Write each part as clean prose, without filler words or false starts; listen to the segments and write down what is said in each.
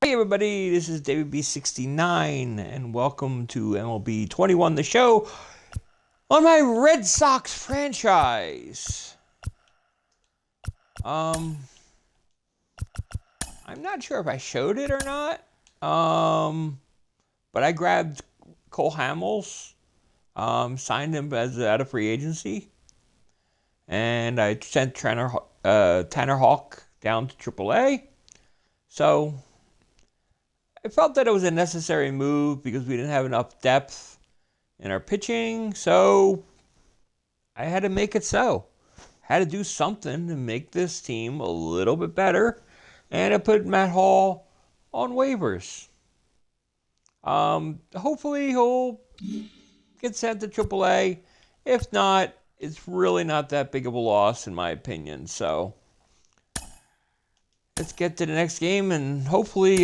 Hey everybody, this is David B69 and welcome to MLB 21 The Show on my Red Sox franchise. I'm not sure if I showed it or not, but I grabbed Cole Hamels, signed him out of free agency, and I sent Tanner Houck down to AAA. So I felt that it was a necessary move because we didn't have enough depth in our pitching, so I had to make it so. Had to do something to make this team a little bit better, and I put Matt Hall on waivers. Hopefully he'll get sent to AAA. If not, it's really not that big of a loss in my opinion, so let's get to the next game, and hopefully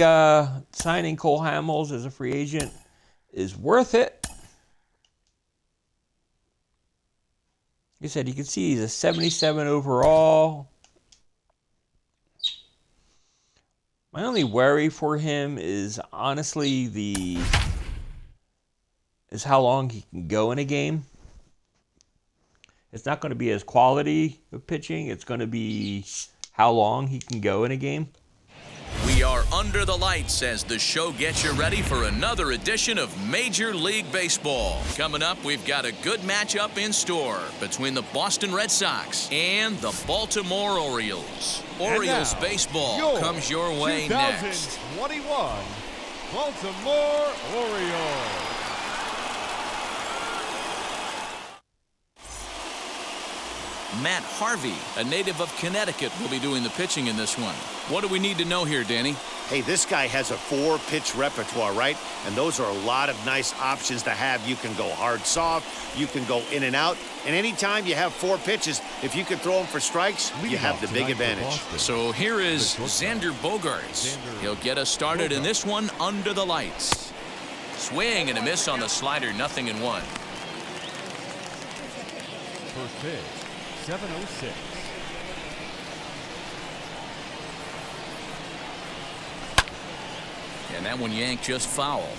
signing Cole Hamels as a free agent is worth it. Like I said, you can see he's a 77 overall. My only worry for him is honestly how long he can go in a game. It's not going to be his quality of pitching. It's going to be how long he can go in a game. We are under the lights as the show gets you ready for another edition of Major League Baseball. Coming up, we've got a good matchup in store between the Boston Red Sox and the Baltimore Orioles. Orioles baseball comes your way next. 2021 Baltimore Orioles. Matt Harvey, a native of Connecticut, will be doing the pitching in this one. What do we need to know here, Danny? Hey, this guy has a 4-pitch repertoire, right? And those are a lot of nice options to have. You can go hard, soft. You can go in and out. And anytime you have 4 pitches, if you can throw them for strikes, you have the big advantage. So here is Xander Bogaerts. He'll get us started in this one under the lights. Swing and a miss on the slider, 0-1. First pitch. 7:06. And that one yanked just foul.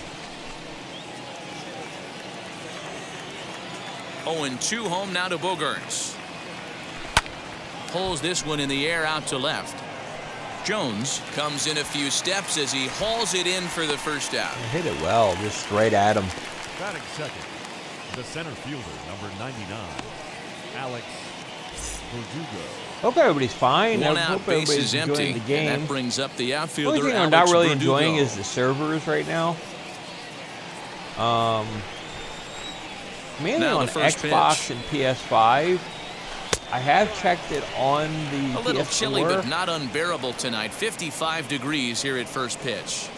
0-2 home now to Bogaerts. Pulls this one in the air out to left. Jones comes in a few steps as he hauls it in for the first out. He hit it well, just straight at him. Batting second, the center fielder, number 99, Alex Verdugo. Hope everybody's fine. One I out, hope base everybody's is empty, enjoying the game. and that brings up the The outfielder, only thing I'm Alex not really Verdugo. enjoying is the servers right now. Mainly Now on the first Xbox pitch. and PS5. I have checked it on the A little PS4. chilly, but not unbearable tonight. 55 degrees here at first pitch.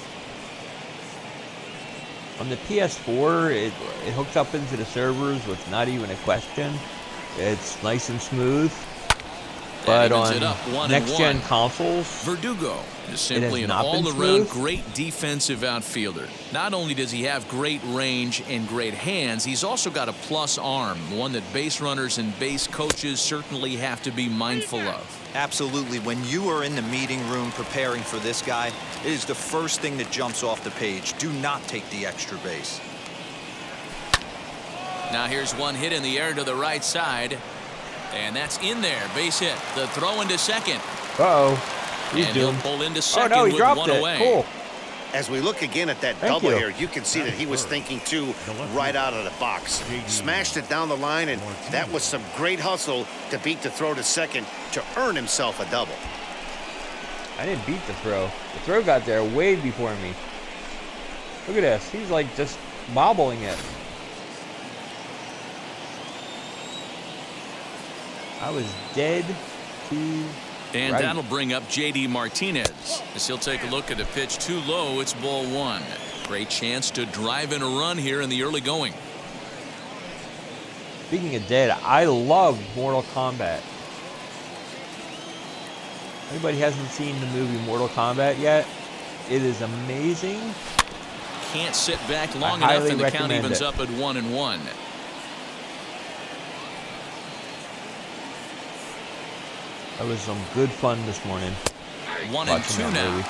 On the PS4, it hooks up into the servers with not even a question. It's nice and smooth. But evens on it up, 1-1. next-gen consoles, Verdugo is simply an not been all-around smooth. great defensive outfielder. Not only does he have great range and great hands, he's also got a plus arm, one that base runners and base coaches certainly have to be mindful of. Absolutely. When you are in the meeting room preparing for this guy, it is the first thing that jumps off the page. Do not take the extra base. Now here's one hit in the air to the right side. And that's in there, base hit. The throw into second. uh-oh, he's And he'll doomed. pull into Oh second no, he with dropped one it. away. Cool. As we look again at that Thank double you. here, you can see that he was thinking, too, right out of the box. Smashed it down the line, and that was some great hustle to beat the throw to second to earn himself a double. I didn't beat the throw. The throw got there way before me. Look at this. He's like just bobbling it. I was dead to And right. that'll bring up J.D. Martinez. As he'll take a look at a pitch too low, it's ball 1. Great chance to drive in a run here in the early going. Speaking of dead, I love Mortal Kombat. Anybody hasn't seen the movie Mortal Kombat yet? It is amazing. Can't sit back long I enough, highly and the count recommend evens it. up at 1-1. That was some good fun this morning. 1-2 watching that now. movie.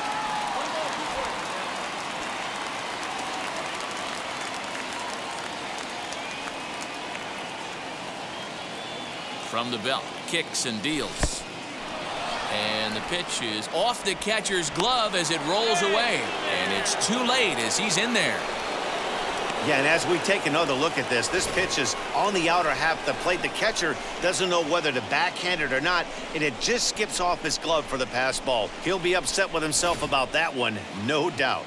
From the belt, kicks and deals. And the pitch is off the catcher's glove as it rolls away. And it's too late as he's in there. Yeah, and as we take another look at this pitch is on the outer half of the plate. The catcher doesn't know whether to backhand it or not, and it just skips off his glove for the pass ball. He'll be upset with himself about that one, no doubt.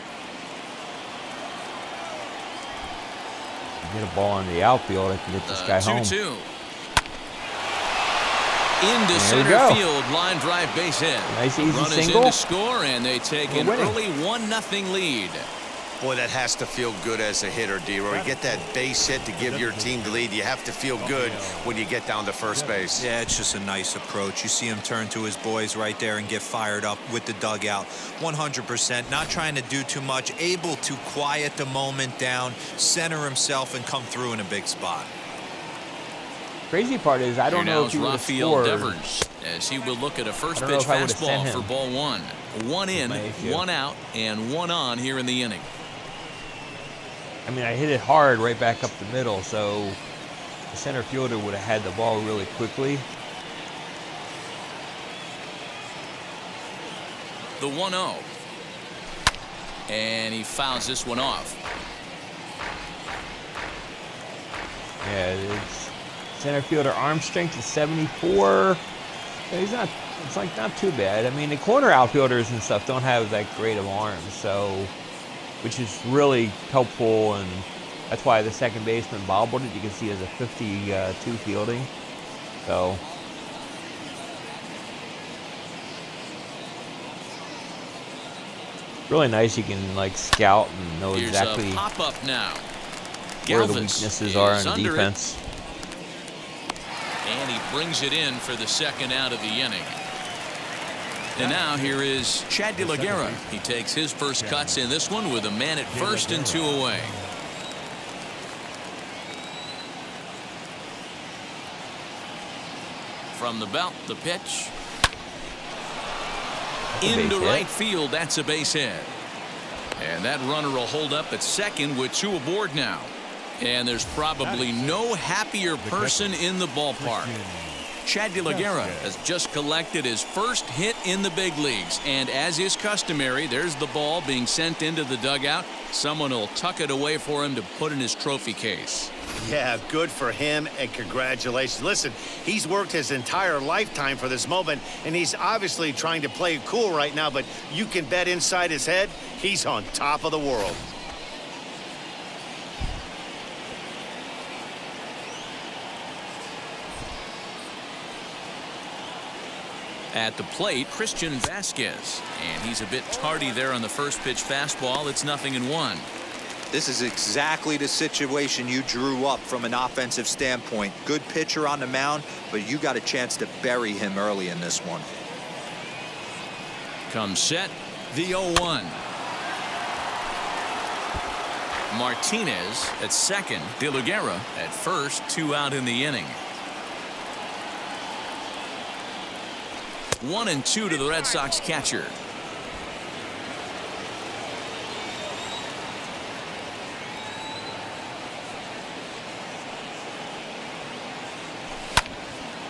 Get a ball in the outfield, I can get this guy home. 2-2. Into center field, line drive base hit. Nice easy Run single. is in to score, and they take an early 1-0 lead. Boy, that has to feel good as a hitter, D-Roy. You get that base hit to give your team the lead. You have to feel good when you get down to first base. Yeah, it's just a nice approach. You see him turn to his boys right there and get fired up with the dugout. 100%, not trying to do too much, able to quiet the moment down, center himself, and come through in a big spot. Crazy part is I don't know if he would have scored. Devers, as he will look at a first pitch fastball for ball one. One in, one out, and one on here in the inning. I mean, I hit it hard right back up the middle, so the center fielder would have had the ball really quickly. The 1-0. And he fouls this one off. Yeah, it's center fielder arm strength is 74. He's not, it's like not too bad. I mean, the corner outfielders and stuff don't have that great of arms, so, which is really helpful, and that's why the second baseman bobbled it. You can see he has a 52 fielding. So really nice. You can like scout and know exactly a pop up now. where the weaknesses are in the defense. And he brings it in for the second out of the inning. And now here is Chad De La Guerra. He takes his first cuts in this one with a man at first and 2 away. From the belt, the pitch. Into right field, that's a base hit. And that runner will hold up at second with 2 aboard now. And there's probably no happier person in the ballpark. Chad De La Guerra has just collected his first hit in the big leagues. And as is customary, there's the ball being sent into the dugout. Someone will tuck it away for him to put in his trophy case. Yeah, good for him, and congratulations. Listen, he's worked his entire lifetime for this moment, and he's obviously trying to play it cool right now, but you can bet inside his head, he's on top of the world. At the plate, Christian Vasquez, and he's a bit tardy there on the first pitch fastball. It's 0-1. This is exactly the situation you drew up from an offensive standpoint. Good pitcher on the mound, but you got a chance to bury him early in this one. Comes set, the 0-1. Martinez at second, De La Guerra at first, 2 out in the inning. 1-2 to the Red Sox catcher.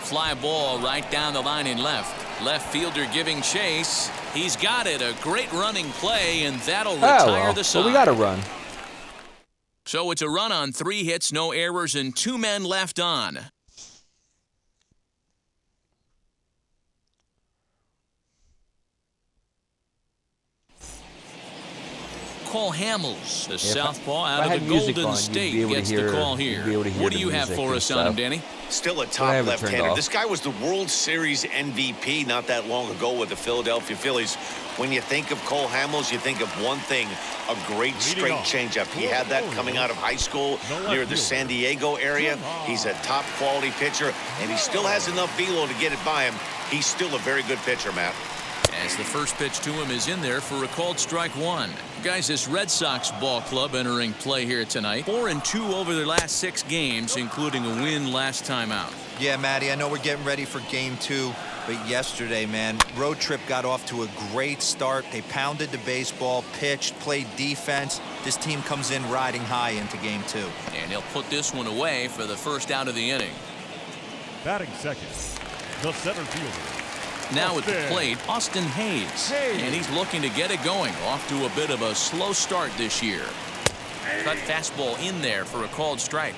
Fly ball right down the line in left. Left fielder giving chase. He's got it. A great running play, and that'll retire the side. So we got to run. So it's a run on 3 hits, no errors, and 2 men left on. Cole Hamels, the southpaw out of the Golden State, gets the call here. What do you have for us on him, Danny? Still a top left-hander. This guy was the World Series MVP not that long ago with the Philadelphia Phillies. When you think of Cole Hamels, you think of one thing, a great straight changeup. He had that coming out of high school near the San Diego area. He's a top-quality pitcher, and he still has enough velo to get it by him. He's still a very good pitcher, Matt. As the first pitch to him is in there for a called strike 1. Guys, this Red Sox ball club entering play here tonight. 4-2 over their last 6 games, including a win last time out. Yeah, Matty, I know we're getting ready for game 2, but yesterday, man, road trip got off to a great start. They pounded the baseball, pitched, played defense. This team comes in riding high into game 2. And he'll put this one away for the first out of the inning. Batting second, the center fielder. Now at the Austin. plate, Austin Hayes. And he's looking to get it going. Off to a bit of a slow start this year. Cut fastball in there for a called strike.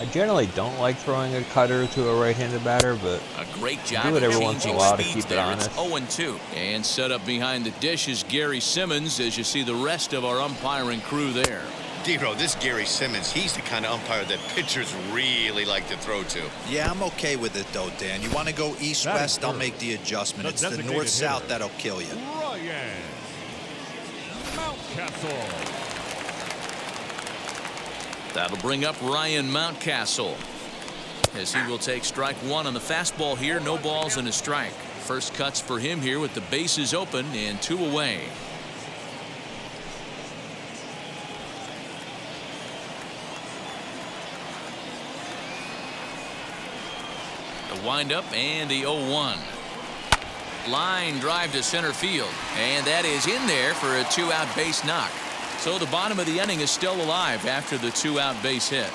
I generally don't like throwing a cutter to a right-handed batter, but A great job do it of every once in a changing while to speeds keep it there. It's honest. 0-2. And set up behind the dish is Gary Simmons as you see the rest of our umpiring crew there. D-Ro, this Gary Simmons, he's the kind of umpire that pitchers really like to throw to. Yeah, I'm okay with it, though, Dan. You want to go east-west, I'll make the adjustment. It's the north-south that'll kill you. Ryan Mountcastle. That'll bring up Ryan Mountcastle as he will take strike one on the fastball here. No balls and a strike. First cuts for him here with the bases open and 2 away. The windup and the 0-1. Line drive to center field, and that is in there for a 2-out base knock. So the bottom of the inning is still alive after the 2-out base hit.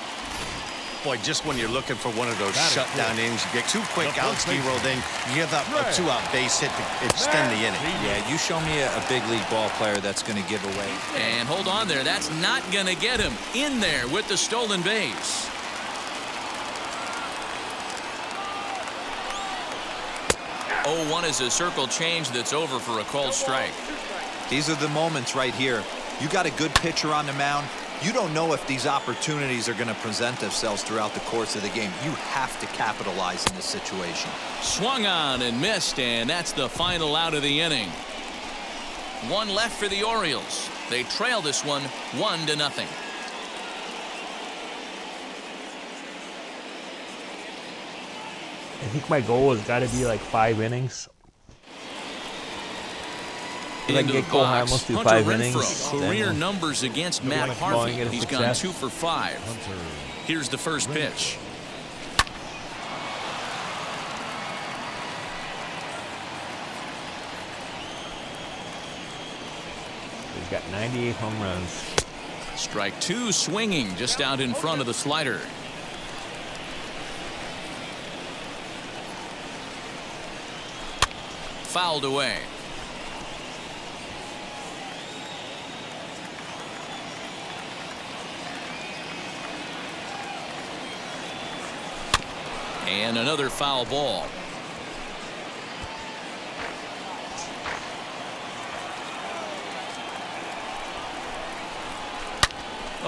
Boy, just when you're looking for one of those shutdown innings, you get 2 quick outs, D-Ro, then you give up a 2-out base hit to extend the inning. Yeah, you show me a big league ball player that's going to give away. And hold on there, that's not going to get him. In there with the stolen base. Oh, 1 is a circle change that's over for a called strike. These are the moments right here. You got a good pitcher on the mound. You don't know if these opportunities are going to present themselves throughout the course of the game. You have to capitalize in this situation. Swung on and missed, and that's the final out of the inning. 1 left for the Orioles. They trail this one 1-0. I think my goal has got to be like 5 innings. If I can Into get the Cole box, Hamels through Hunter 5 Renfro. innings, Career then numbers against Matt like Harvey. calling it a He's success. gone 2 for 5. Hunter. Here's the first pitch. he's got 98 home runs. Strike 2 swinging just out in front of the slider. Fouled away. And another foul ball.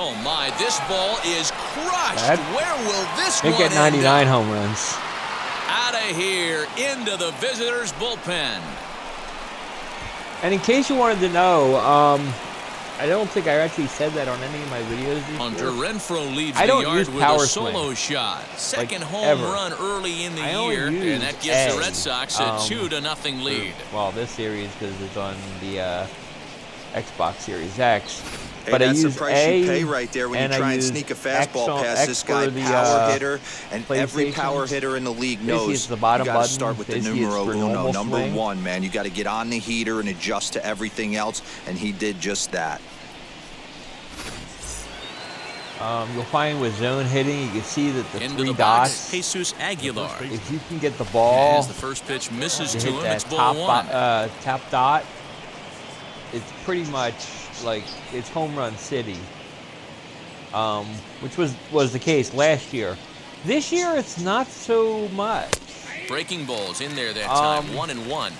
Oh my, this ball is crushed. Where will this They one get end 99 up? home runs. Out of here into the visitors' bullpen. And in case you wanted to know, I don't think I actually said that on any of my videos this Hunter year. Renfro leads I the don't yard use with power a solo swing, shot. Second home ever. run early in the I only year, and use that gives the A, Red Sox a 2-0 lead. Well, this series because it's on the Xbox Series X. Hey, But I that's the use price A, you pay right there when you and I try and use sneak a X fastball on- past X this guy, for the, power hitter, and every PlayStation. power hitter in the league Basically, knows it's the bottom you got to button. start with the Basically, it's numero for uno, normal number swing. 1, man. You got to get on the heater and adjust to everything else, and he did just that. You'll find with zone hitting, you can see that the Into 3 the box, dots. Jesus Aguilar. If you can get the ball As the first pitch misses to to hit him, that it's ball 1. top dot, it's pretty much like it's home run city. Which was the case last year. This year, it's not so much. Breaking balls in there that time, 1-1.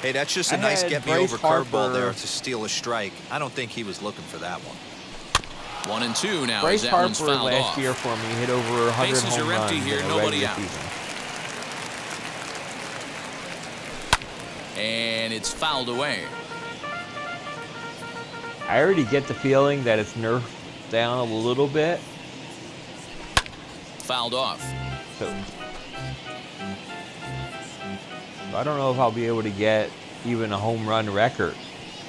Hey, that's just a I nice had get-me-over Bryce curveball Harper- there to steal a strike. I don't think he was looking for that one. 1-2 now Bryce as that one's Harper fouled last off. year for me hit over 100 Bases home are empty runs here, in a nobody regular out. season. And it's fouled away. I already get the feeling that it's nerfed down a little bit. Fouled off. So I don't know if I'll be able to get even a home run record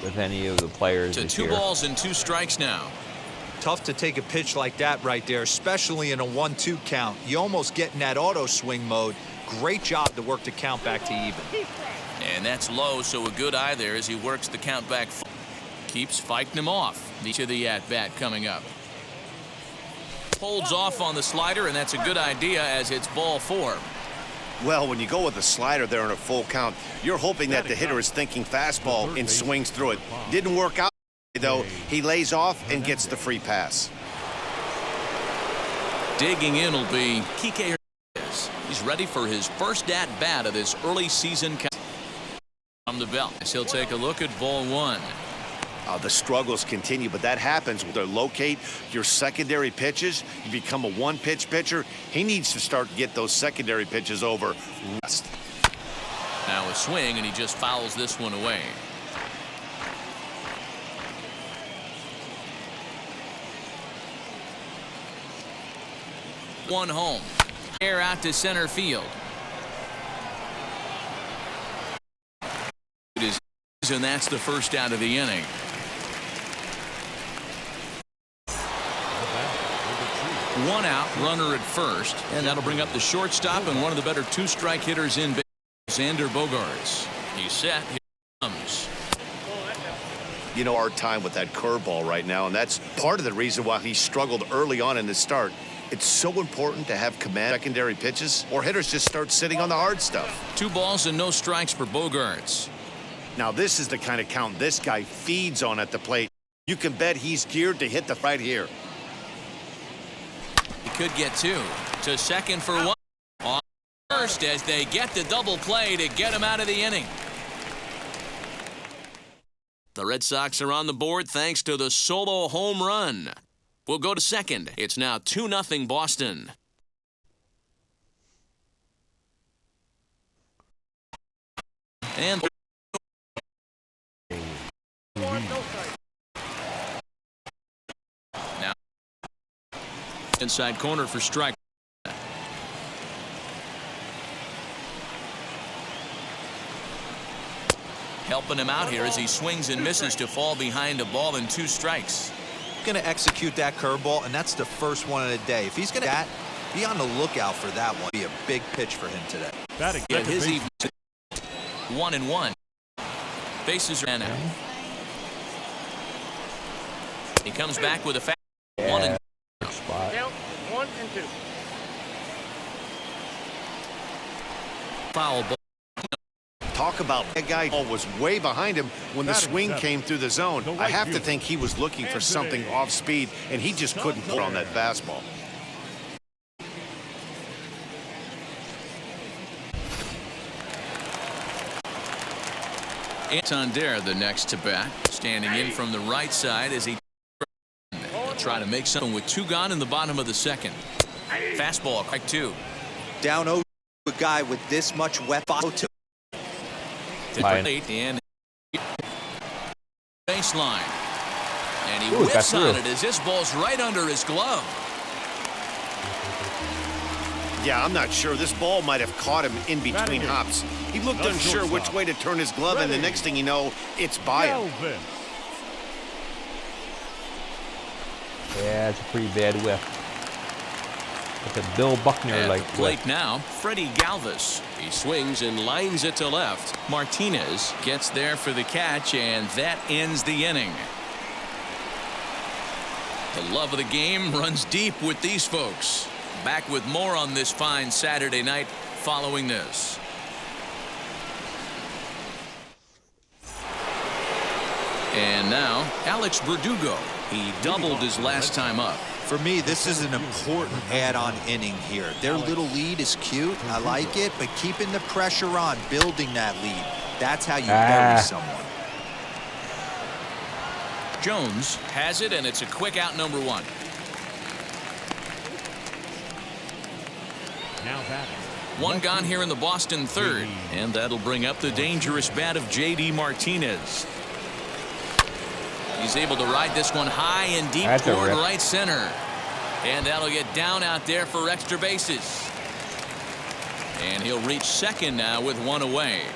with any of the players To this 2 year. balls and 2 strikes now. Tough to take a pitch like that right there, especially in a 1-2 count. You almost get in that auto swing mode. Great job to work the count back to even. And that's low, so a good eye there as he works the count back. Keeps fighting him off. To the at-bat coming up. Holds off on the slider, and that's a good idea as it's ball 4. Well, when you go with a slider there in a full count, you're hoping that the hitter is thinking fastball and swings through it. Didn't work out, though. He lays off and gets the free pass. Digging in will be Kike Hernandez. He's ready for his first at-bat of this early season. From the belt, he'll take a look at ball 1. The struggles continue, but that happens with locate your secondary pitches. You become a one-pitch pitcher. He needs to start to get those secondary pitches over. Rest. Now a swing, and he just fouls this one away. One home. Air out to center field. And that's the first out of the inning. One out, runner at first, and that'll bring up the shortstop and one of the better two-strike hitters in Xander Bogaerts. He's set. Here he comes. You know, our time with that curveball right now, and that's part of the reason why he struggled early on in the start. It's so important to have command secondary pitches, or hitters just start sitting on the hard stuff. 2 balls and no strikes for Bogaerts. Now, this is the kind of count this guy feeds on at the plate. You can bet he's geared to hit the right here. He could get 2. To second for 1. On first as they get the double play to get him out of the inning. The Red Sox are on the board thanks to the solo home run. We'll go to second. It's now 2-0 Boston. And now inside corner for strike. Helping him out here as he swings and misses to fall behind a ball and 2 strikes. Going to execute that curveball, and that's the first one of the day. If he's going to be on the lookout for that one. Be a big pitch for him today. Yeah, his even 1-1. Bases are now. He comes back with a fast 1-2. Count 1 and 2. Foul ball. Talk about that guy was way behind him when the swing came through the zone. I have to think he was looking for something off speed, and he just couldn't put on that fastball. Santander the next to bat, standing in from the right side as he try to make something with 2 gone in the bottom of the second. Fastball, strike 2. Down 0 a guy with this much weapon. And baseline, and he whips on it as this ball's right under his glove. Yeah, I'm not sure. This ball might have caught him in between hops. He looked unsure which way to turn his glove, and the next thing you know, it's by him. Yeah, it's a pretty bad whiff. It's a Bill Buckner like plate now. Freddie Galvez. He swings and lines it to left. Martinez gets there for the catch, and that ends the inning. The love of the game runs deep with these folks. Back with more on this fine Saturday night following this. And now Alex Verdugo. He doubled his last time up. For me, this is an important add-on inning here. Their little lead is cute. I like it, but keeping the pressure on, building that lead, that's how you bury someone. Jones has it, and it's a quick out, number 1. Now batting. 1 gone here in the Boston third, and that'll bring up the dangerous bat of J.D. Martinez. He's able to ride this one high and deep toward right center. And that'll get down out there for extra bases. And he'll reach second now with 1 away.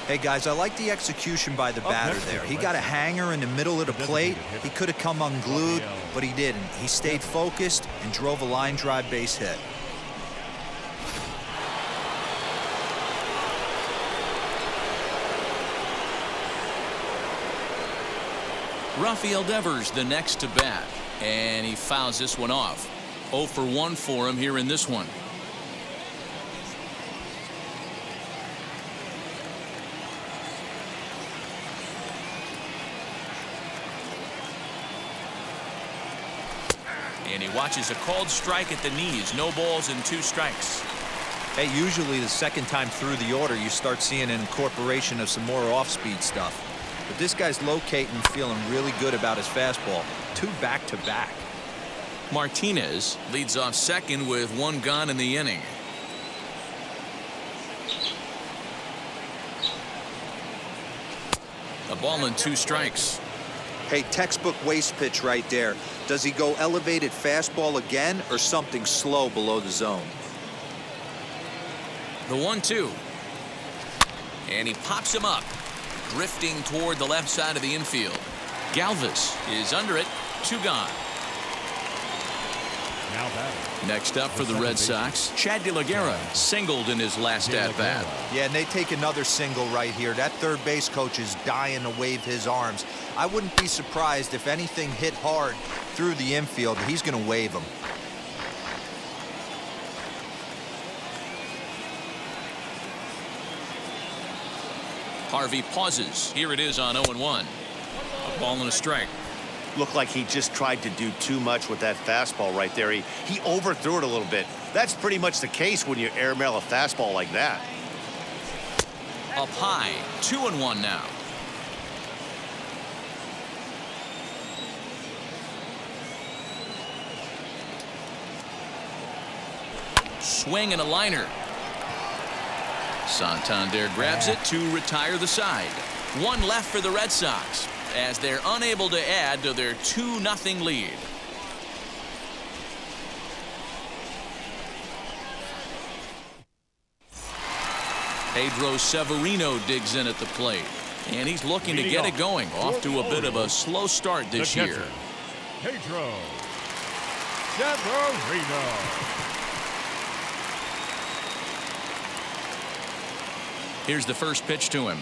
Hey, guys, I like the execution by the batter there. He got a hanger in the middle of the plate. He could have come unglued, but he didn't. He stayed focused and drove a line drive base hit. Rafael Devers the next to bat. And he fouls this one off. 0 for 1 for him here in this one. And he watches a called strike at the knees. No balls and 2 strikes. Hey, usually the second time through the order, you start seeing an incorporation of some more off-speed stuff. But this guy's locating, feeling really good about his fastball. 2 back-to-back. Martinez leads off second with 1 gone in the inning. A ball and 2 strikes. Hey, textbook waste pitch right there. Does he go elevated fastball again or something slow below the zone? The 1-2. And he pops him up, drifting toward the left side of the infield. Galvez is under it. 2 gone. Now batting. Next up for the Red Sox, Chad De La Guerra singled in his last at-bat. Yeah, and they take another single right here. That third base coach is dying to wave his arms. I wouldn't be surprised if anything hit hard through the infield. He's going to wave them. Harvey pauses. Here it is on 0-1. A ball and a strike. Looked like he just tried to do too much with that fastball right there. He overthrew it a little bit. That's pretty much the case when you airmail a fastball like that. Up high. 2-1 now. Swing and a liner. Santander grabs it to retire the side. 1 left for the Red Sox as they're unable to add to their 2-0 lead. Pedro Severino digs in at the plate, and he's looking to get it going. Off to a bit of a slow start this year. Pedro Severino. Here's the first pitch to him.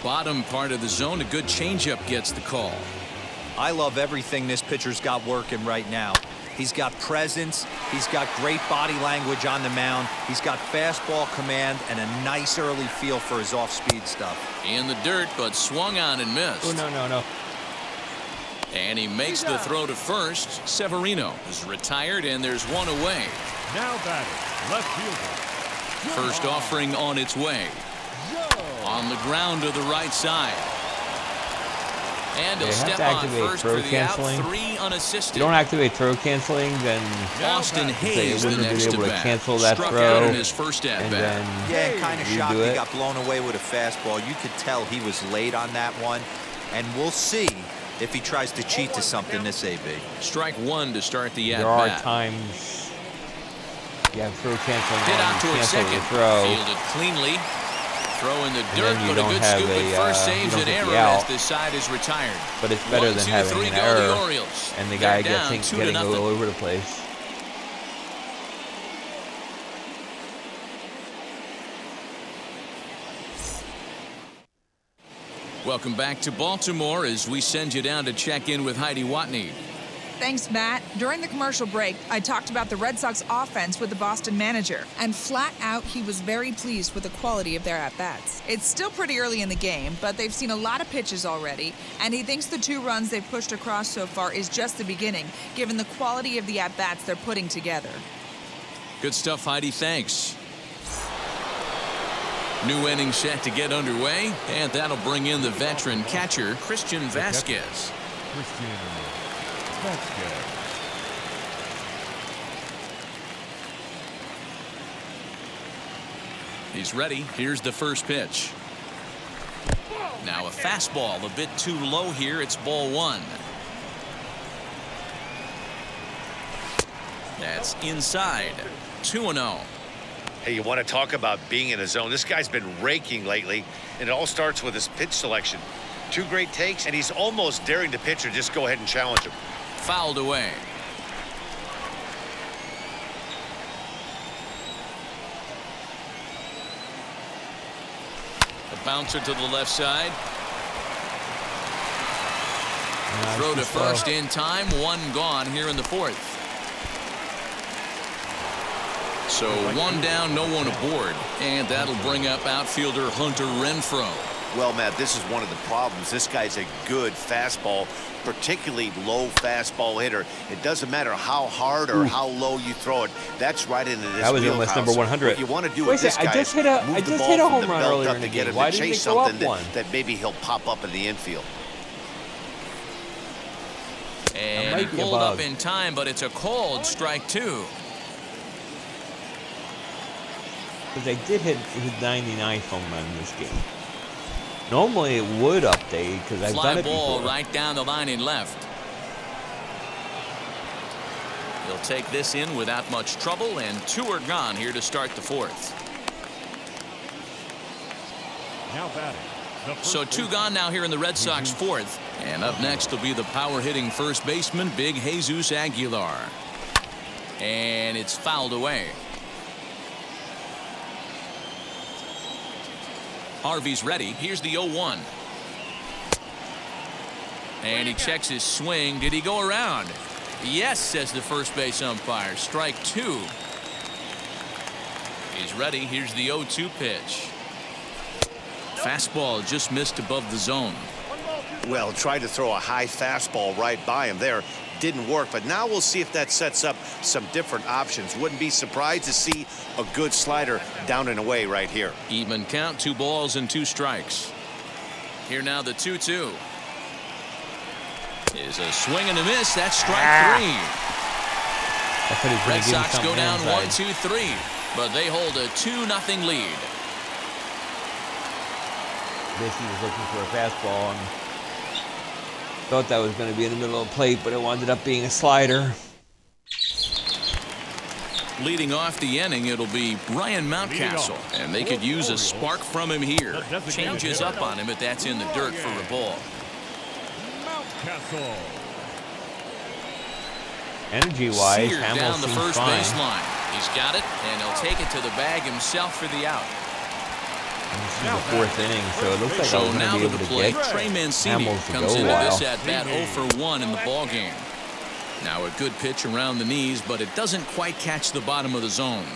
Bottom part of the zone. A good changeup gets the call. I love everything this pitcher's got working right now. He's got presence. He's got great body language on the mound. He's got fastball command and a nice early feel for his off-speed stuff. In the dirt, but swung on and missed. Oh, no. And he makes the throw to first. Severino is retired, and there's 1 away. Now batting, left fielder. First offering on its way. On the ground to the right side. And he'll step on first for the out. 3 unassisted. If you don't activate throw canceling, then Austin Hayes they the wouldn't next be able to at-bat. cancel that Struck throw. out in his first at-bat. Yeah, and kind of shocked redo he it. got blown away with a fastball. You could tell he was late on that one. And we'll see if he tries to cheat to something this AB. Strike 1 to start the There are at-bat. times you have throw canceling Hit out on, towards cancel second. the throw. Fielded cleanly. Throw in the And dirt, then you but a don't good have scoop a, at first you saves don't an get the error as out. this side is retired. But it's better 1, than 2, having 3 an go error the Orioles. and the They're guy down getting 2-0. all over the place. Welcome back to Baltimore as we send you down to check in with Heidi Watney. Thanks, Matt. During the commercial break, I talked about the Red Sox offense with the Boston manager, and flat out, he was very pleased with the quality of their at-bats. It's still pretty early in the game, but they've seen a lot of pitches already, and he thinks the 2 runs they've pushed across so far is just the beginning, given the quality of the at-bats they're putting together. Good stuff, Heidi. Thanks. New inning set to get underway, and that'll bring in the veteran catcher, Christian Vasquez. Christian Vasquez. He's ready. Here's the first pitch. Now a fastball a bit too low here. It's ball 1. That's inside. 2-0. Hey, you want to talk about being in a zone? This guy's been raking lately, and it all starts with his pitch selection. 2 great takes, and he's almost daring the pitcher just go ahead and challenge him. Fouled away. The bouncer to the left side. Throw to first in time. One gone here in the fourth. So one down, no one aboard. And that'll bring up outfielder Hunter Renfro. Well, Matt, this is one of the problems. This guy's a good fastball, particularly low fastball hitter. It doesn't matter how hard or how low you throw it. That's right into this That was wheelhouse. almost number 100. What you want to do with this guy I just hit is move the ball a from home the run belt earlier up in to the get game. him Why to didn't chase they go up something one? that maybe he'll pop up in the infield. And he pulled up in time, but it's a called strike two. Because they did hit his 99th home run in this game. Normally it would update because I've done it ball before. right down the line in left. He'll take this in without much trouble, and two are gone here to start the fourth. Now batting. So two gone now here in the Red Sox fourth. And up next will be the power-hitting first baseman, Big Jesus Aguilar. And it's fouled away. Harvey's ready. Here's the 0-1. And he checks his swing. Did he go around? Yes, says the first base umpire. Strike two. He's ready. Here's the 0-2 pitch. Fastball just missed above the zone. Well, tried to throw a high fastball right by him there. Didn't work, but now we'll see if that sets up some different options. Wouldn't be surprised to see a good slider down and away right here. Even count, 2 balls and 2 strikes. Here now the 2-2. Is a swing and a miss. That's strike 3. Red Sox go down 1-2-3, but they hold a 2-0 lead. Basically was looking for a fastball and thought that was going to be in the middle of the plate, but it wound up being a slider. Leading off the inning, it'll be Ryan Mountcastle, and they could use a spark from him here. Changes up on him, but that's in the dirt for a ball. Mountcastle. Energy-wise, Seared Hamill down the seems first fine. baseline. He's got it, and he'll take it to the bag himself for the out. This is the fourth inning, so it looks like So I'm now going to to the be able plate, to Trey get Mancini Hamels to comes go a into while. this at bat 0 for 1 in the ball game. Now a good pitch around the knees, but it doesn't quite catch the bottom of the zone.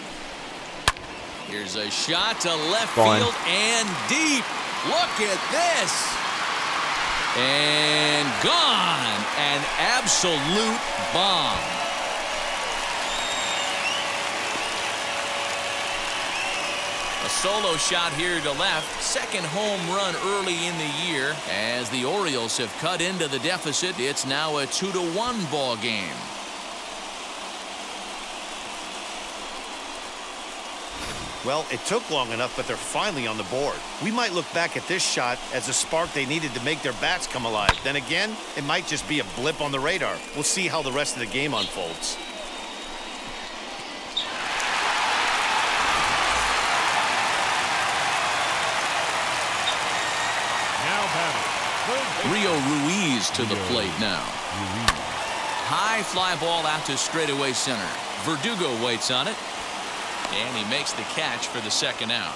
Here's a shot to left field and deep. Look at this. And gone. An absolute bomb. A solo shot here to left. Second home run early in the year. As the Orioles have cut into the deficit, it's now a 2-1 ball game. Well, it took long enough, but they're finally on the board. We might look back at this shot as a spark they needed to make their bats come alive. Then again, it might just be a blip on the radar. We'll see how the rest of the game unfolds. Now batting. Rio Ruiz to the plate now. High fly ball out to straightaway center. Verdugo waits on it. And he makes the catch for the second out.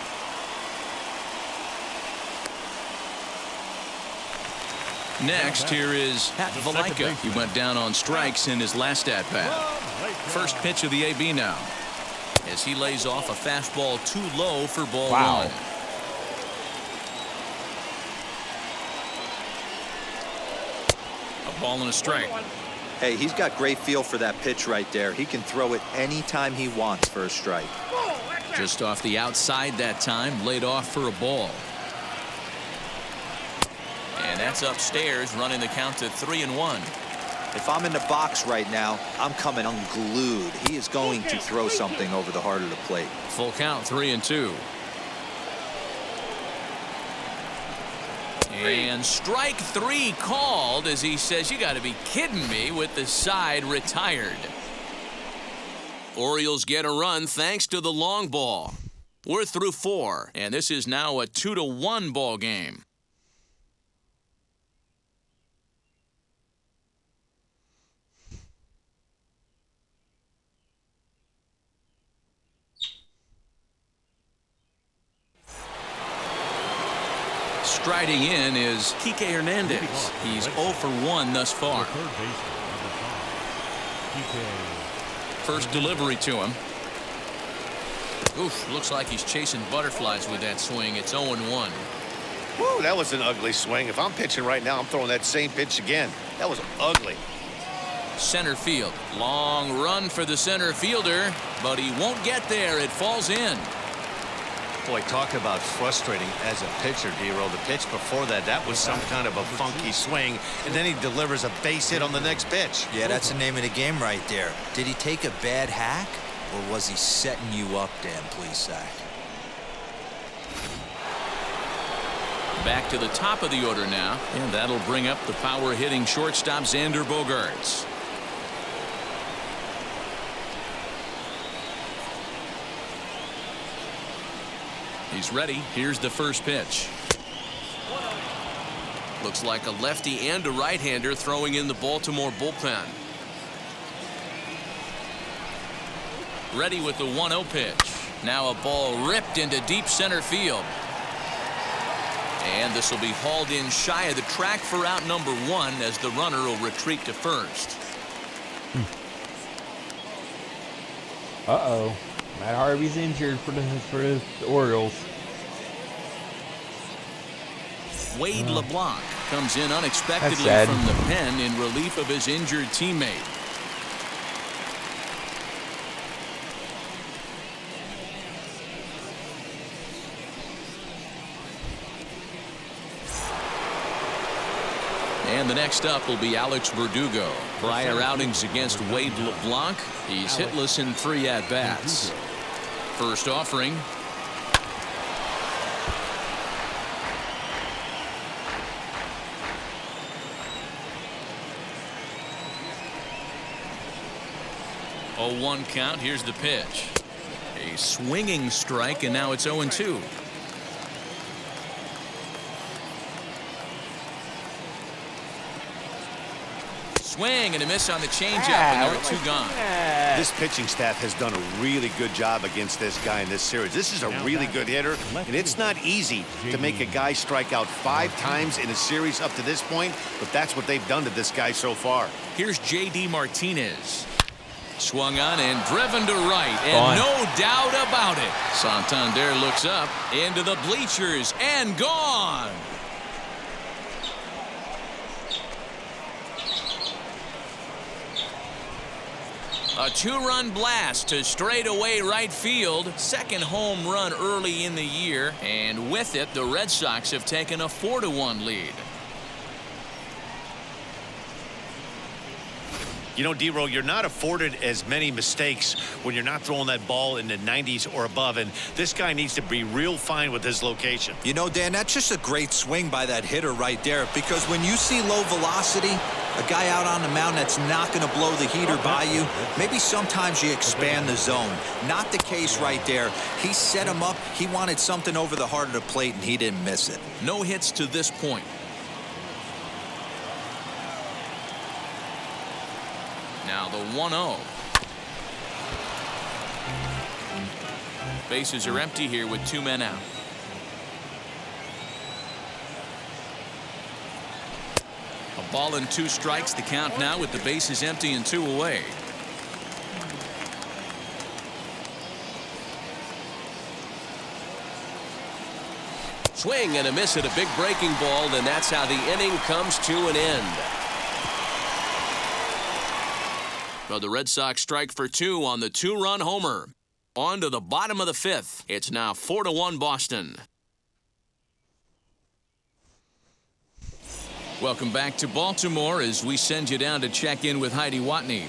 Next, here is Pat Valaika. He went down on strikes in his last at-bat. First pitch of the AB now. As he lays off a fastball too low for ball one. A ball and a strike. Hey, he's got great feel for that pitch right there. He can throw it anytime he wants for a strike. Just off the outside that time, laid off for a ball. And that's upstairs, running the count to 3-1. If I'm in the box right now, I'm coming unglued. He is going to throw something over the heart of the plate. Full count, 3-2. And strike 3 called as he says, you got to be kidding me, with the side retired. Orioles get a run thanks to the long ball. We're through 4, and this is now a 2-1 ball game. Striding in is Kike Hernandez. He's 0 for 1 thus far. Third baseman, number 5, First delivery to him. Oof, looks like he's chasing butterflies with that swing. It's 0-1. Woo, that was an ugly swing. If I'm pitching right now, I'm throwing that same pitch again. That was ugly. Center field. Long run for the center fielder, but he won't get there. It falls in. Boy, talk about frustrating as a pitcher, D-Roll. The pitch before that was some kind of a funky swing, and then he delivers a base hit on the next pitch. Yeah, that's the name of the game right there. Did he take a bad hack, or was he setting you up, Dan Plesac? Back to the top of the order now, and that'll bring up the power-hitting shortstop Xander Bogaerts. He's ready. Here's the first pitch. Looks like a lefty and a right-hander throwing in the Baltimore bullpen. Ready with the 1-0 pitch. Now a ball ripped into deep center field. And this will be hauled in shy of the track for out number 1 as the runner will retreat to first. Uh-oh. Matt Harvey's injured for the Orioles. Wade LeBlanc comes in unexpectedly from the pen in relief of his injured teammate. And the next up will be Alex Verdugo. Prior outings against Wade LeBlanc, he's hitless in 3 at-bats. First offering. Oh, 1 count. Here's the pitch. A swinging strike, and now it's 0-2. Swing and a miss on the changeup, and there are 2 gone. This pitching staff has done a really good job against this guy in this series. This is a really good hitter, and it's not easy to make a guy strike out 5 times in a series up to this point, but that's what they've done to this guy so far. Here's J.D. Martinez. Swung on and driven to right, and no doubt about it. Santander looks up into the bleachers and gone. A 2-run blast to straightaway right field. Second home run early in the year. And with it, the Red Sox have taken a 4-1 lead. You know, D-Roll, you're not afforded as many mistakes when you're not throwing that ball in the 90s or above, and this guy needs to be real fine with his location. You know, Dan, that's just a great swing by that hitter right there, because when you see low velocity, a guy out on the mound that's not going to blow the heater by you, maybe sometimes you expand the zone. Not the case right there. He set him up. He wanted something over the heart of the plate, and he didn't miss it. No hits to this point. Now the 1-0. Bases are empty here with 2 men out. A ball and 2 strikes, the count now with the bases empty and 2 away. Swing and a miss at a big breaking ball, and that's how the inning comes to an end. But the Red Sox strike for 2 on the 2-run homer. On to the bottom of the 5th. It's now 4-1 Boston. Welcome back to Baltimore as we send you down to check in with Heidi Watney.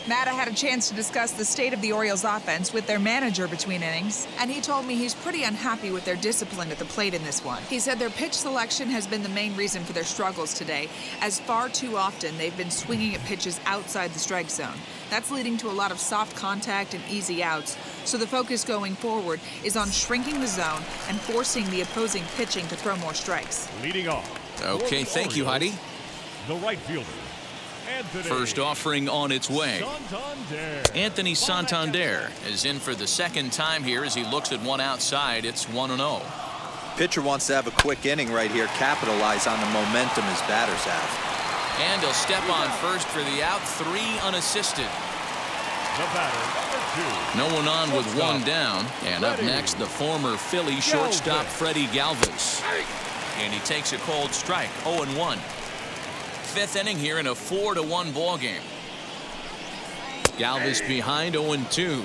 Matt, I had a chance to discuss the state of the Orioles offense with their manager between innings, and he told me he's pretty unhappy with their discipline at the plate in this one. He said their pitch selection has been the main reason for their struggles today, as far too often they've been swinging at pitches outside the strike zone. That's leading to a lot of soft contact and easy outs, so the focus going forward is on shrinking the zone and forcing the opposing pitching to throw more strikes. Leading off. Okay, thank you, Heidi. The right fielder. First offering on its way. Santander. Anthony Santander is in for the second time here as he looks at one outside. It's 1-0. Pitcher wants to have a quick inning right here, capitalize on the momentum his batters have. And he'll step on first for the out, 3 unassisted. The batter, number 2. No one on with one down. And up next, the former Philly shortstop Freddie Galvez. And he takes a cold strike, 0-1. 5th inning here in a 4-1 ball game. Galvez behind, 0-2.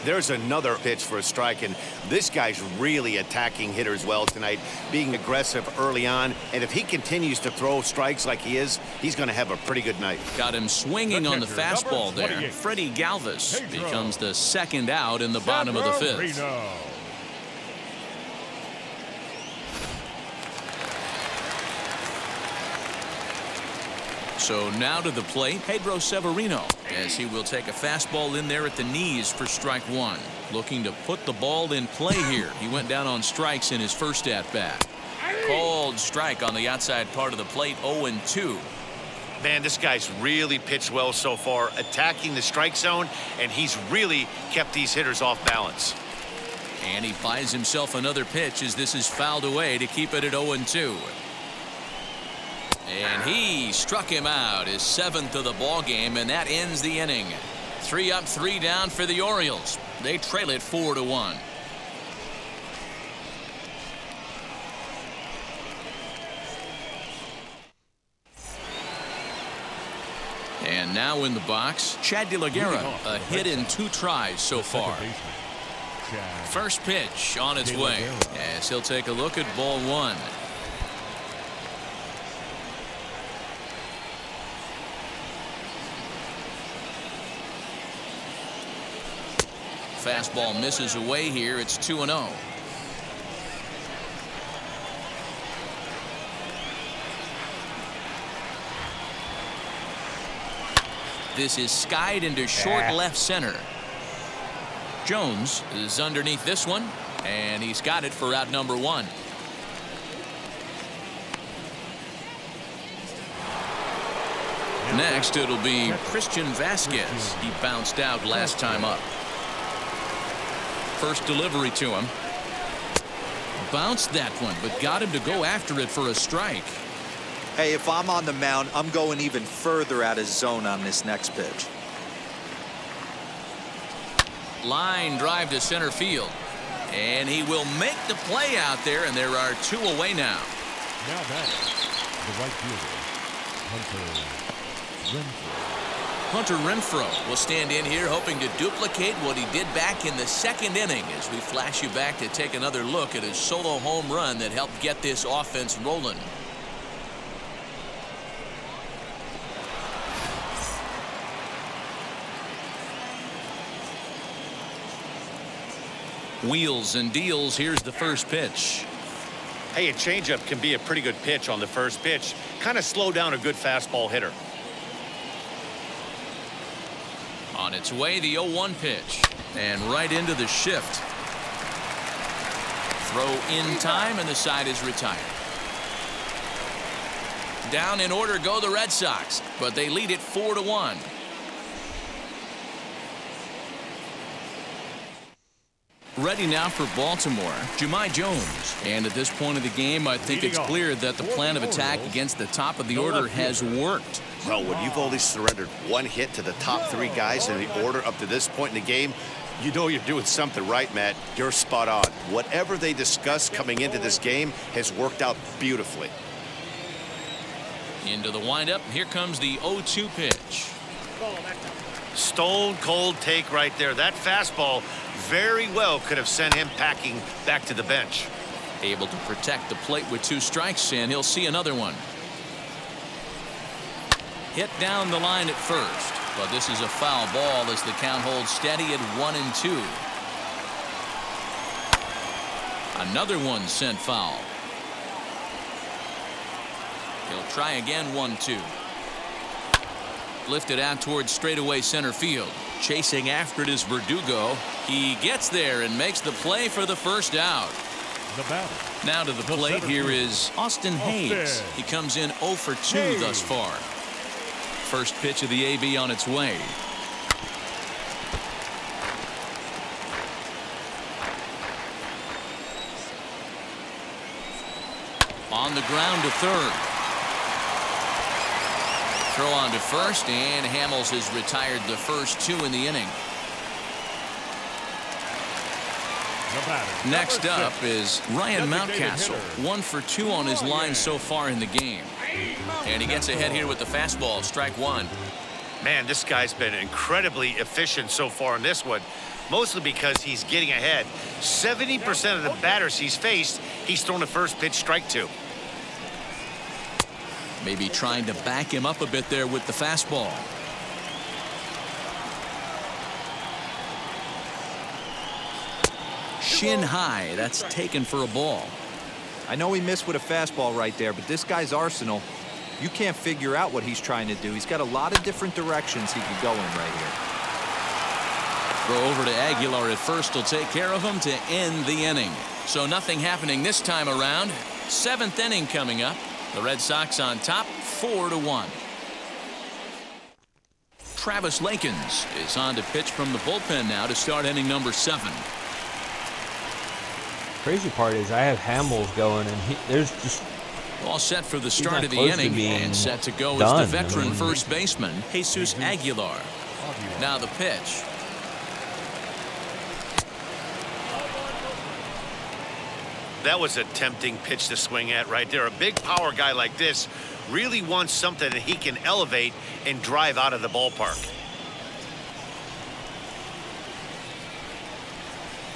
There's another pitch for a strike, and this guy's really attacking hitters well tonight, being aggressive early on. And if he continues to throw strikes like he is, he's going to have a pretty good night. Got him swinging on the fastball there. Freddie Galvez becomes the 2nd out in the bottom of the 5th. So now to the plate, Pedro Severino, as he will take a fastball in there at the knees for strike 1. Looking to put the ball in play here. He went down on strikes in his first at-bat. Called strike on the outside part of the plate, 0-2. Man, this guy's really pitched well so far, attacking the strike zone, and he's really kept these hitters off balance. And he buys himself another pitch as this is fouled away to keep it at 0-2. And he struck him out, his 7th of the ball game, and that ends the inning. 3 up, 3 down for the Orioles. They trail it 4-1. And now in the box, Chad De La Guerra, a hit in 2 tries so far. First pitch on its way as he'll take a look at ball 1. Fastball misses away here. It's 2-0. This is skied into short left center. Jones is underneath this one, and he's got it for out number 1. Next, it'll be Christian Vasquez. He bounced out last time up. First delivery to him. Bounced that one, but got him to go after it for a strike. Hey, if I'm on the mound, I'm going even further out of zone on this next pitch. Line drive to center field. And he will make the play out there, and there are 2 away now. Now batting, the right fielder, Hunter Renfro will stand in here hoping to duplicate what he did back in the 2nd inning as we flash you back to take another look at his solo home run that helped get this offense rolling. Wheels and deals. Here's the first pitch. Hey, a changeup can be a pretty good pitch on the first pitch. Kind of slow down a good fastball hitter. On its way, the 0-1 pitch. And right into the shift. Throw in time, and the side is retired. Down in order go the Red Sox, but they lead it 4-1. Ready now for Baltimore, Jahmai Jones. And at this point of the game, I think it's clear that the plan of attack against the top of the order has worked. Well, when you've only surrendered 1 hit to the top 3 guys in the order up to this point in the game, you know you're doing something right, Matt. You're spot on. Whatever they discussed coming into this game has worked out beautifully. Into the windup. Here comes the 0-2 pitch. Stone cold take right there. That fastball very well could have sent him packing back to the bench. Able to protect the plate with 2 strikes, and he'll see another one. Hit down the line at first, but this is a foul ball as the count holds steady at 1-2. Another one sent foul. He'll try again. 1-2. Lifted out towards straightaway center field. Chasing after it is Verdugo. He gets there and makes the play for the first out. The batter. Now to the plate here is Austin Hayes. He comes in 0 for 2 thus far. First pitch of the AB on its way. on the ground to third. Throw on to first, and Hamels has retired the first two in the inning. Next up is Ryan Mountcastle, 1 for 2 on his line so far in the game. And he gets ahead here with the fastball, strike one. Man, this guy's been incredibly efficient so far in this one, mostly because he's getting ahead. 70% of the batters he's faced, he's thrown a first pitch strike to. Maybe trying to back him up a bit there with the fastball. Shin high, that's taken for a ball. I know he missed with a fastball right there, but this guy's arsenal, you can't figure out what he's trying to do. He's got a lot of different directions he could go in right here. Throw over to Aguilar at first will take care of him to end the inning. So nothing happening this time around. 7th inning coming up. The Red Sox on top, 4-1. Travis Lakins is on to pitch from the bullpen now to start inning number 7. Crazy part is I have Hamels going, and there's just all set for the start of the inning, and set to go is the veteran first baseman Jesus Aguilar. Now the pitch. That was a tempting pitch to swing at right there. A big power guy like this really wants something that he can elevate and drive out of the ballpark.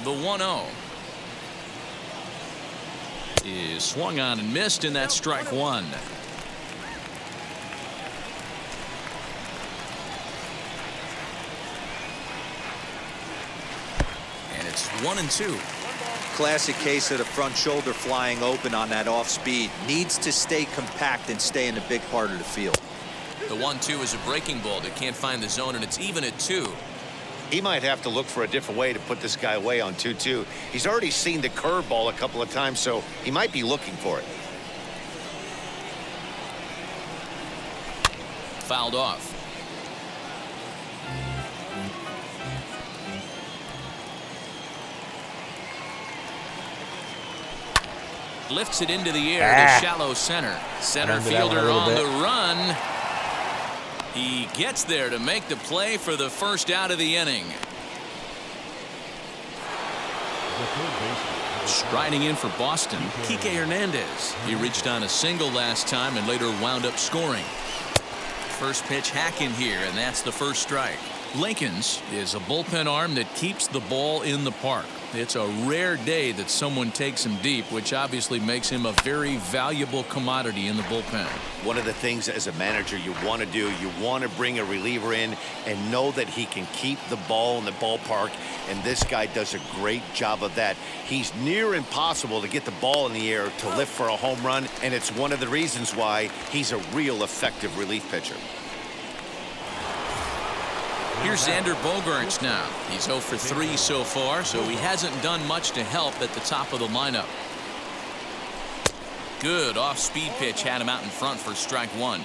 The 1-0 is swung on and missed, and that's strike one. And it's 1-2. Classic case of the front shoulder flying open on that off speed. Needs to stay compact and stay in the big part of the field. The 1-2 is a breaking ball that can't find the zone, and it's even at 2. He might have to look for a different way to put this guy away on 2-2. He's already seen the curveball a couple of times, so he might be looking for it. Fouled off. Lifts it into the air to shallow center. Center fielder on the run. He gets there to make the play for the first out of the inning. Striding in for Boston, Kike Hernandez. He reached on a single last time and later wound up scoring. First pitch hack in here, and that's the first strike. Lakins is a bullpen arm that keeps the ball in the park. It's a rare day that someone takes him deep, which obviously makes him a very valuable commodity in the bullpen. One of the things as a manager you want to do, you want to bring a reliever in and know that he can keep the ball in the ballpark, and this guy does a great job of that. He's near impossible to get the ball in the air to lift for a home run, and it's one of the reasons why he's a real effective relief pitcher. Here's Xander Bogaerts now. He's 0 for 3 so far, so he hasn't done much to help at the top of the lineup. Good off-speed pitch had him out in front for strike one.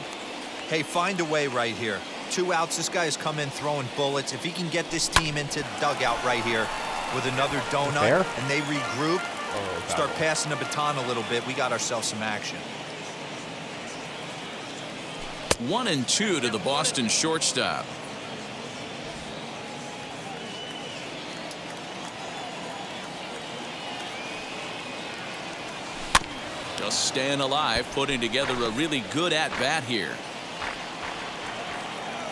Hey, find a way right here. 2 outs. This guy has come in throwing bullets. If he can get this team into the dugout right here with another donut and they regroup, start passing the baton a little bit, we got ourselves some action. 1-2 to the Boston shortstop. Just staying alive, putting together a really good at-bat here.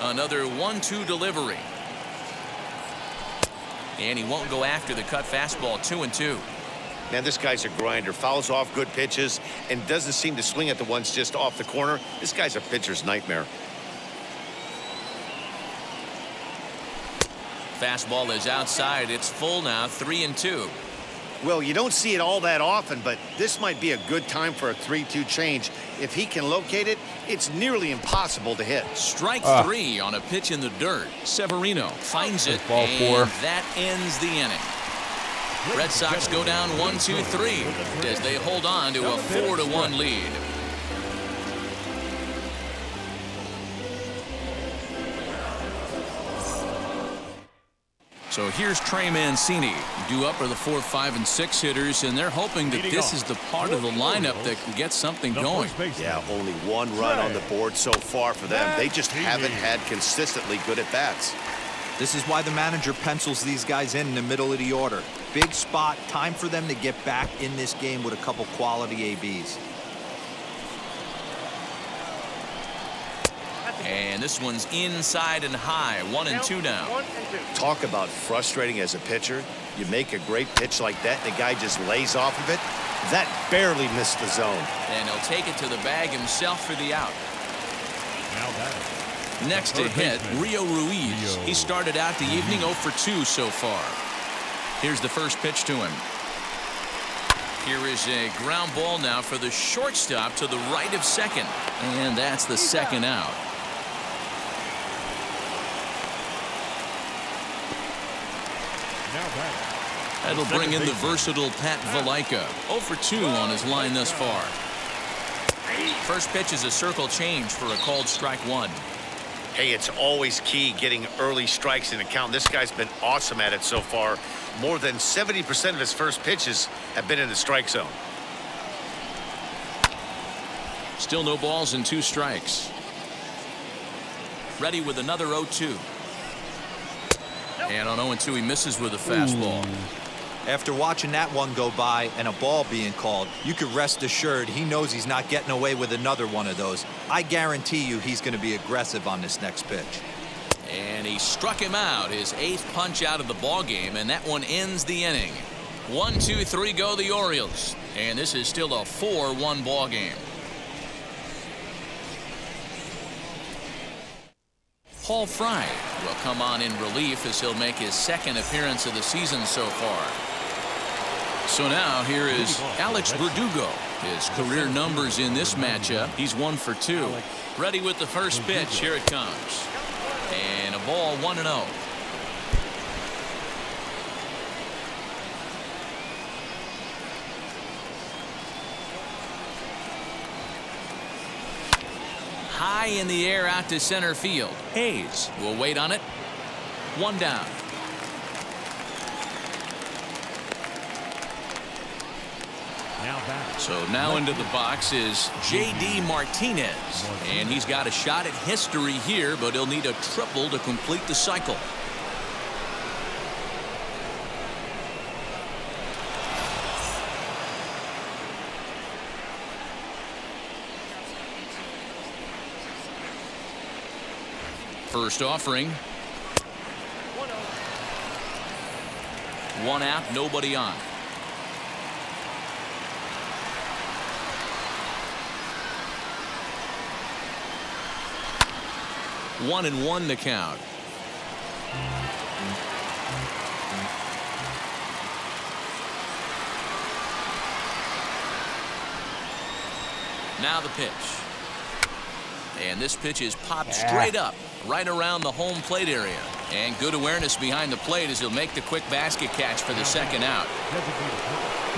Another 1-2 delivery. And he won't go after the cut fastball. 2-2. Man, this guy's a grinder. Fouls off good pitches and doesn't seem to swing at the ones just off the corner. This guy's a pitcher's nightmare. Fastball is outside. It's full now. 3-2. Well, you don't see it all that often, but this might be a good time for a 3-2 change. If he can locate it, it's nearly impossible to hit. Strike 3 on a pitch in the dirt. Severino finds it, and that ends the inning. Red Sox go down 1-2-3 as they hold on to a 4-1 lead. So here's Trey Mancini. Due up are the 4, 5, and 6 hitters, and they're hoping that this is the part of the lineup that can get something going. Yeah, only one run on the board so far for them. They just haven't had consistently good at-bats. This is why the manager pencils these guys in the middle of the order. Big spot, time for them to get back in this game with a couple quality ABs. And this one's inside and high. 1 and 2 now. Talk about frustrating as a pitcher. You make a great pitch like that, and the guy just lays off of it. That barely missed the zone. And he'll take it to the bag himself for the out. Now batting. Next to hit, Rio Ruiz. He started out the evening 0 for 2 so far. Here's the first pitch to him. Here is a ground ball now for the shortstop to the right of second. And that's the second out. Now batting. That'll bring in the versatile Pat Valaika. 0 for 2 on his line thus far. First pitch is a circle change for a called strike 1. Hey, it's always key getting early strikes in a count. This guy's been awesome at it so far. More than 70% of his first pitches have been in the strike zone. Still no balls and 2 strikes. Ready with another 0-2. And on 0-2 he misses with a fastball. After watching that one go by and a ball being called, you could rest assured he knows he's not getting away with another one of those. I guarantee you he's going to be aggressive on this next pitch. And he struck him out, his 8th punch out of the ball game, and that one ends the inning. 1, 2, 3 go the Orioles, and this is still a 4-1 ball game. Paul Fry will come on in relief as he'll make his 2nd appearance of the season so far. So now here is Alex Verdugo. His career numbers in this matchup, he's 1 for 2. Ready with the first pitch. Here it comes. And a ball 1-0. High in the air out to center field. Hayes will wait on it. 1 down. So now into the box is J.D. Martinez. And he's got a shot at history here, but he'll need a triple to complete the cycle. First offering. 1 out, nobody on. One and 1 to count. Now the pitch. And this pitch is popped straight up, right around the home plate area. And good awareness behind the plate as he'll make the quick basket catch for the 2nd out.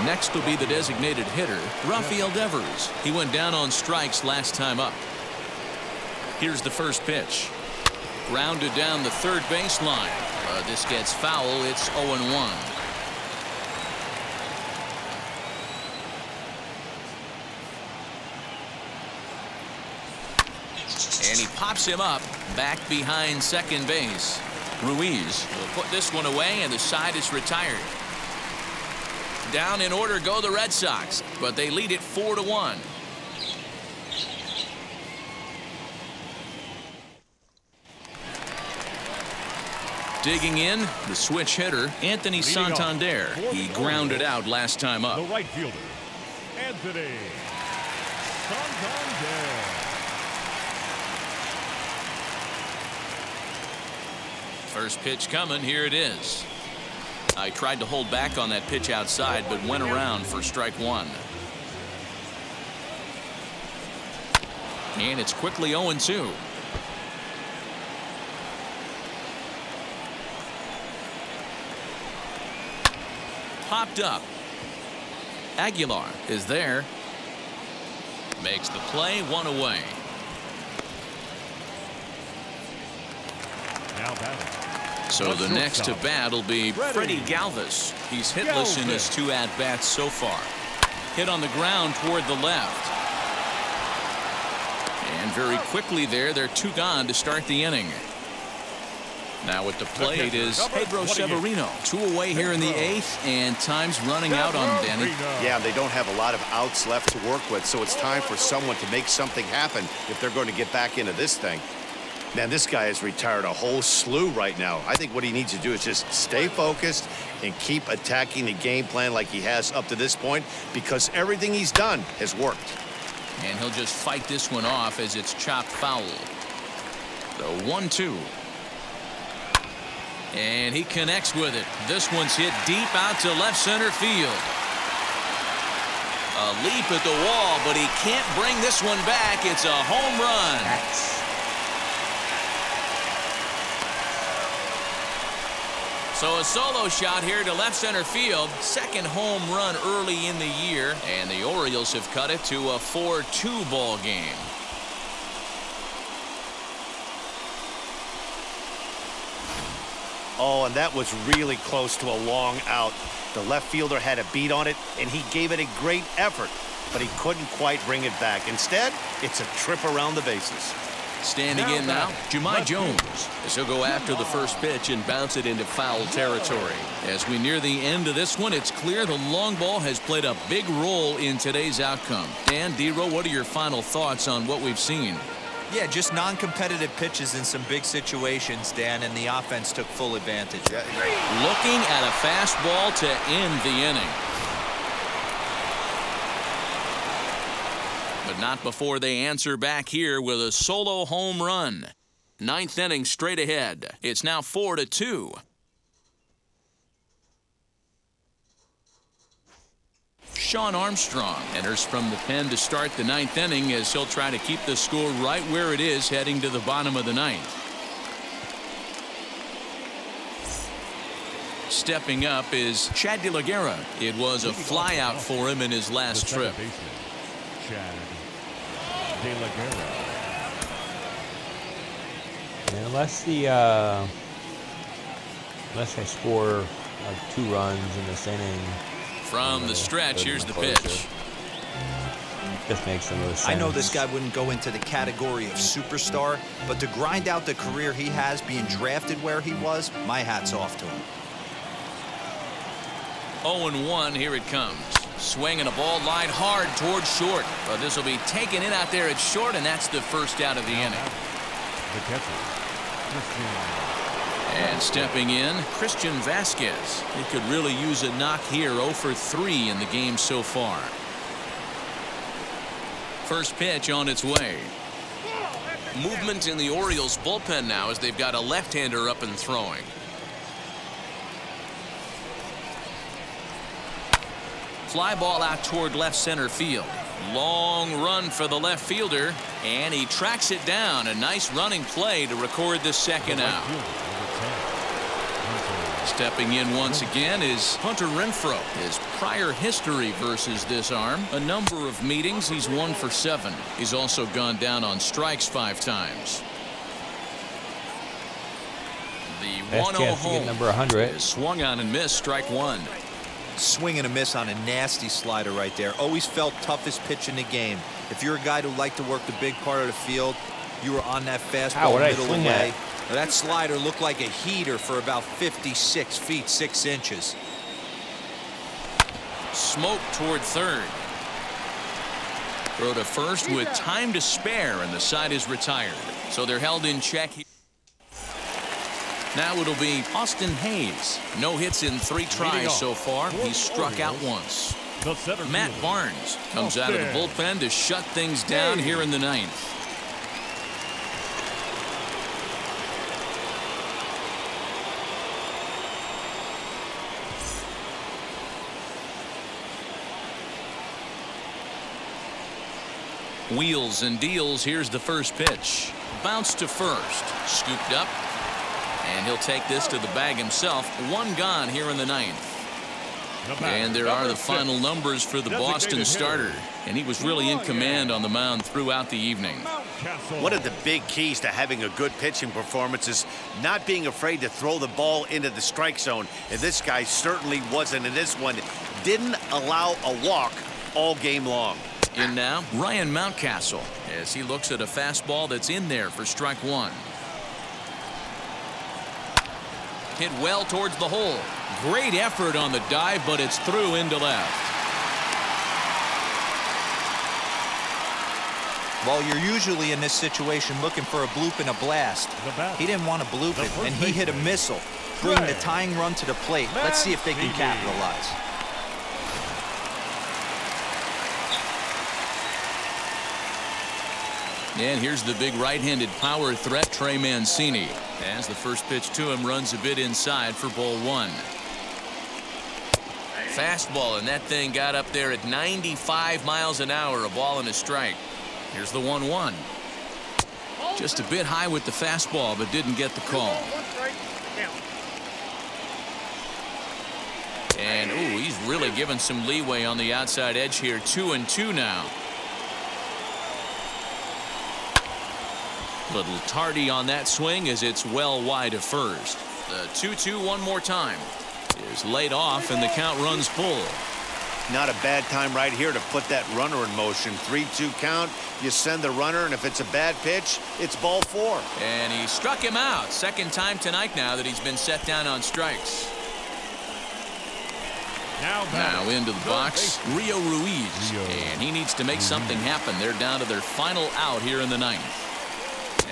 Next will be the designated hitter, Rafael Devers. He went down on strikes last time up. Here's the first pitch. Grounded down the third baseline. This gets foul. It's 0-1. And he pops him up back behind second base. Ruiz will put this one away, and the side is retired. Down in order go the Red Sox, but they lead it 4-1. Digging in, the switch hitter, Anthony Santander. He grounded out last time up. The right fielder, Anthony Santander. First pitch coming. Here it is. I tried to hold back on that pitch outside, but went around for strike 1. And it's quickly 0-2. Popped up. Aguilar is there. Makes the play, 1 away. Now batting. So the next to bat will be Freddie Galvez. He's hitless in his 2 at-bats so far. Hit on the ground toward the left. And very quickly there, they're 2 gone to start the inning. Now at the plate is Pedro Severino. 2 away here in the 8th, and time's running out on Danny. Yeah, they don't have a lot of outs left to work with, so it's time for someone to make something happen if they're going to get back into this thing. Man, this guy has retired a whole slew right now. I think what he needs to do is just stay focused and keep attacking the game plan like he has up to this point, because everything he's done has worked. And he'll just fight this one off as it's chopped foul. The 1-2. And he connects with it. This one's hit deep out to left center field. A leap at the wall, but he can't bring this one back. It's a home run. So a solo shot here to left center field. Second home run early in the year. And the Orioles have cut it to a 4-2 ball game. Oh, and that was really close to a long out. The left fielder had a beat on it, and he gave it a great effort, but he couldn't quite bring it back. Instead, it's a trip around the bases. Standing in now, Jahmai Jones, as he'll go after the first pitch and bounce it into foul territory. As we near the end of this one, it's clear the long ball has played a big role in today's outcome. Dan, D-Row, what are your final thoughts on what we've seen? Yeah, just non-competitive pitches in some big situations, Dan, and the offense took full advantage. Looking at a fastball to end the inning. But not before they answer back here with a solo home run. 9th inning straight ahead. It's now 4-2. Sean Armstrong enters from the pen to start the 9th inning as he'll try to keep the score right where it is heading to the bottom of the 9th. Stepping up is Chad De La Guerra. It was a fly out for him in his last trip. Chad De La Guerra. And unless I score like 2 runs in this inning. From the stretch, here's the pitch. Just makes the most sense. I know this guy wouldn't go into the category of superstar, but to grind out the career he has being drafted where he was, my hat's off to him. 0-1, here it comes. Swinging a ball line hard towards short. But this will be taken in out there at short, and that's the first out of the inning. The catcher. And stepping in, Christian Vasquez. He could really use a knock here. 0 for 3 in the game so far. First pitch on its way. Movement in the Orioles bullpen now as they've got a left-hander up and throwing. Fly ball out toward left center field. Long run for the left fielder, and he tracks it down. A nice running play to record the second out. Stepping in once again is Hunter Renfro. His prior history versus this arm, a number of meetings, he's 1 for 7. He's also gone down on strikes 5 times. The 1-0 home number 100 is swung on and missed, strike 1. Swing and a miss on a nasty slider right there. Always felt toughest pitch in the game. If you're a guy who liked to work the big part of the field, you were on that fastball middle away. That slider looked like a heater for about 56 feet 6 inches. Smoke toward third. Throw to first with time to spare, and the side is retired. So they're held in check. Now it'll be Austin Hayes. No hits in 3 tries so far. He's struck out once. Matt Barnes comes out of the bullpen to shut things down here in the 9th. Wheels and deals. Here's the first pitch. Bounce to first. Scooped up. And he'll take this to the bag himself. 1 gone here in the 9th. And there are the final numbers for the Boston starter. And he was really in command on the mound throughout the evening. One of the big keys to having a good pitching performance is not being afraid to throw the ball into the strike zone. And this guy certainly wasn't in this one. Didn't allow a walk all game long. In now, Ryan Mountcastle, as he looks at a fastball that's in there for strike one. Hit well towards the hole. Great effort on the dive, but it's through into left. Well, you're usually in this situation looking for a bloop and a blast. He didn't want to bloop it, and he hit a missile, bringing the tying run to the plate. Let's see if they can capitalize. And here's the big right-handed power threat, Trey Mancini, as the first pitch to him runs a bit inside for ball one. Fastball, and that thing got up there at 95 miles an hour, a ball and a strike. Here's the 1-1. Just a bit high with the fastball, but didn't get the call. And, ooh, he's really given some leeway on the outside edge here. 2-2 now. Little tardy on that swing as it's well wide of first. The 2-2 one more time is laid off, and the count runs full. Not a bad time right here to put that runner in motion. 3-2 count. You send the runner, and if it's a bad pitch, it's ball four. And he struck him out. Second time tonight now that he's been set down on strikes. Now into the box, Rio Ruiz. And he needs to make something happen. They're down to their final out here in the ninth.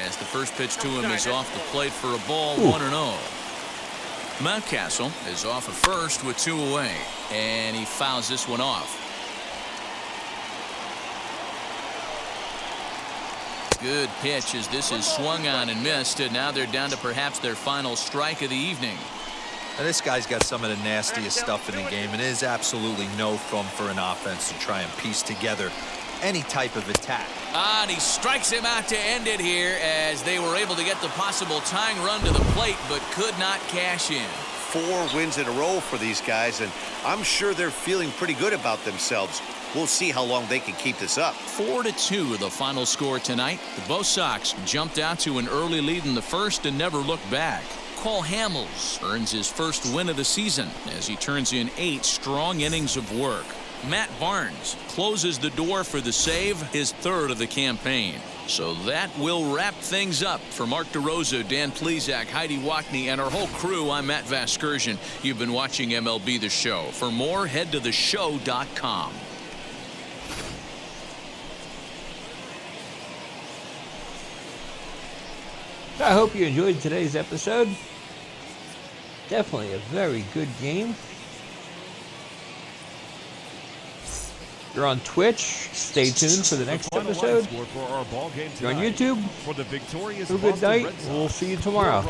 As the first pitch to him is off the plate for a ball, 1-0. Mountcastle is off at first with 2 away, and he fouls this one off. Good pitch as this is swung on and missed, and now they're down to perhaps their final strike of the evening. Now, this guy's got some of the nastiest stuff in the game, and it is absolutely no fun for an offense to try and piece together any type of attack. And he strikes him out to end it here as they were able to get the possible tying run to the plate, but could not cash in. 4 wins in a row for these guys, and I'm sure they're feeling pretty good about themselves. We'll see how long they can keep this up. 4-2 the final score tonight. The Bo Sox jumped out to an early lead in the first and never looked back. Cole Hamels earns his first win of the season as he turns in 8 strong innings of work. Matt Barnes closes the door for the save, his 3rd of the campaign. So that will wrap things up. For Mark DeRosa, Dan Plesac, Heidi Watney, and our whole crew, I'm Matt Vasquez. You've been watching MLB The Show. For more, head to theshow.com. I hope you enjoyed today's episode. Definitely a very good game. You're on Twitch. Stay tuned for the next episode. You're on YouTube. Have a good night. We'll see you tomorrow.